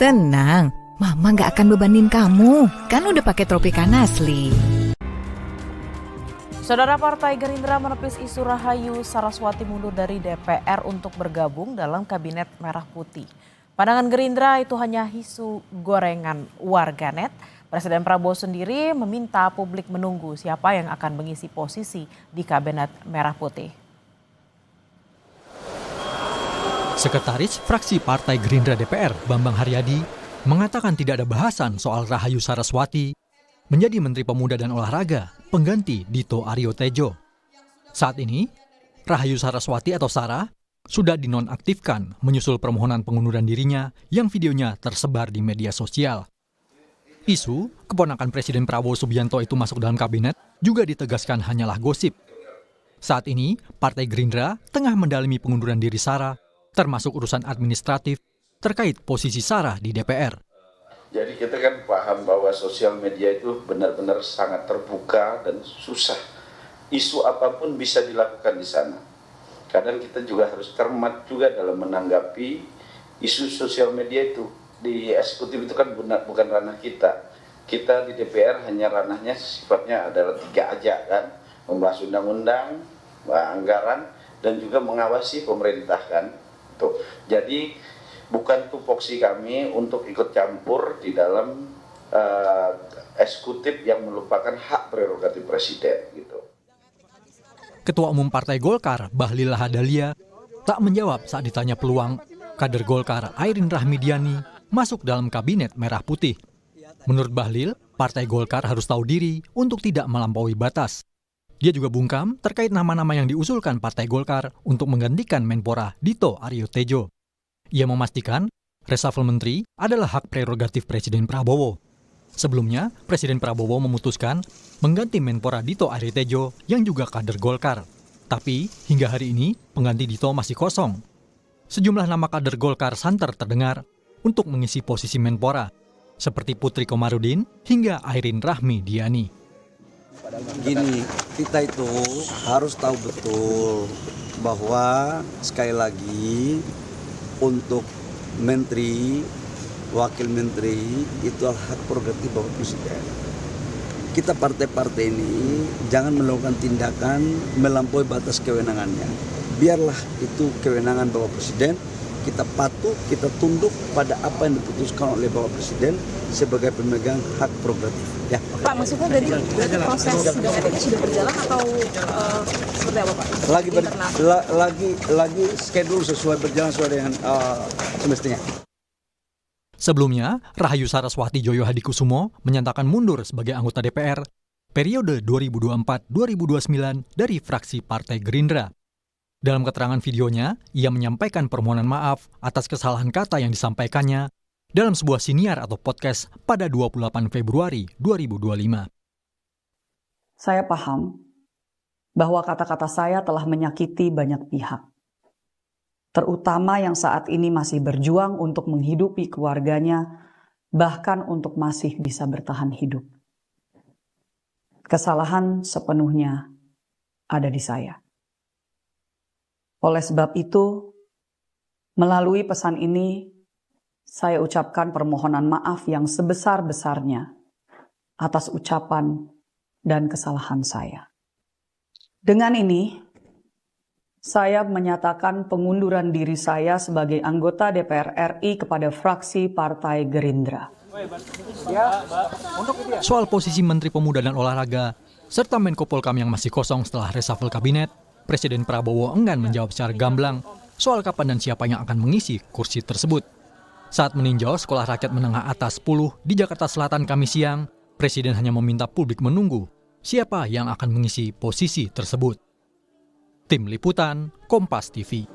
Tenang, Mama nggak akan bebanin kamu. Kan udah pakai Tropicana asli. Saudara, Partai Gerindra menepis isu Rahayu Saraswati mundur dari DPR untuk bergabung dalam Kabinet Merah Putih. Pandangan Gerindra itu hanya isu gorengan warganet. Presiden Prabowo sendiri meminta publik menunggu siapa yang akan mengisi posisi di Kabinet Merah Putih. Sekretaris Fraksi Partai Gerindra DPR, Bambang Haryadi, mengatakan tidak ada bahasan soal Rahayu Saraswati menjadi Menteri Pemuda dan Olahraga, pengganti Dito Aryo Tejo. Saat ini, Rahayu Saraswati atau Sarah sudah dinonaktifkan menyusul permohonan pengunduran dirinya yang videonya tersebar di media sosial. Isu keponakan Presiden Prabowo Subianto itu masuk dalam kabinet juga ditegaskan hanyalah gosip. Saat ini, Partai Gerindra tengah mendalami pengunduran diri Sarah, termasuk urusan administratif terkait posisi Sarah di DPR. Jadi kita kan paham bahwa sosial media itu benar-benar sangat terbuka dan susah. Isu apapun bisa dilakukan di sana. Kadang kita juga harus cermat juga dalam menanggapi isu sosial media itu. Di eksekutif itu kan bukan ranah kita. Kita di DPR hanya ranahnya sifatnya adalah 3 aja kan. Membahas undang-undang, anggaran, dan juga mengawasi pemerintah kan. Tuh. Jadi bukan tupoksi kami untuk ikut campur di dalam eksekutif yang melupakan hak prerogatif presiden gitu. Ketua Umum Partai Golkar, Bahlil Lahadalia, tak menjawab saat ditanya peluang kader Golkar Airin Rahmidiani masuk dalam Kabinet Merah Putih. Menurut Bahlil, Partai Golkar harus tahu diri untuk tidak melampaui batas. Dia juga bungkam terkait nama-nama yang diusulkan Partai Golkar untuk menggantikan Menpora Dito Aryo Tejo. Ia memastikan reshuffle menteri adalah hak prerogatif Presiden Prabowo. Sebelumnya, Presiden Prabowo memutuskan mengganti Menpora Dito Aryo Tejo yang juga kader Golkar. Tapi hingga hari ini pengganti Dito masih kosong. Sejumlah nama kader Golkar santer terdengar untuk mengisi posisi Menpora, seperti Putri Komarudin hingga Airin Rahmidiani. Gini, kita itu harus tahu betul bahwa sekali lagi untuk menteri, wakil menteri itu hak prerogatif Bapak Presiden. Kita partai-partai ini jangan melakukan tindakan melampaui batas kewenangannya. Biarlah itu kewenangan Bapak Presiden, kita patuh, kita tunduk pada apa yang diputuskan oleh Bapak Presiden sebagai pemegang hak prerogatif. Ya. Pak, maksudnya dari proses sidang ini sudah berjalan atau seperti apa Pak? Lagi schedule sesuai berjalan sesuai dengan semestinya. Sebelumnya, Rahayu Saraswati Joyo Hadikusumo menyatakan mundur sebagai anggota DPR periode 2024-2029 dari fraksi Partai Gerindra. Dalam keterangan videonya, ia menyampaikan permohonan maaf atas kesalahan kata yang disampaikannya dalam sebuah siniar atau podcast pada 28 Februari 2025. Saya paham bahwa kata-kata saya telah menyakiti banyak pihak, terutama yang saat ini masih berjuang untuk menghidupi keluarganya, bahkan untuk masih bisa bertahan hidup. Kesalahan sepenuhnya ada di saya. Oleh sebab itu, melalui pesan ini, saya ucapkan permohonan maaf yang sebesar-besarnya atas ucapan dan kesalahan saya. Dengan ini, saya menyatakan pengunduran diri saya sebagai anggota DPR RI kepada fraksi Partai Gerindra. Soal posisi Menteri Pemuda dan Olahraga, serta Menko Polkam yang masih kosong setelah reshuffle kabinet, Presiden Prabowo enggan menjawab secara gamblang soal kapan dan siapa yang akan mengisi kursi tersebut. Saat meninjau Sekolah Rakyat Menengah Atas 10 di Jakarta Selatan Kamis siang, Presiden hanya meminta publik menunggu siapa yang akan mengisi posisi tersebut. Tim Liputan, Kompas TV.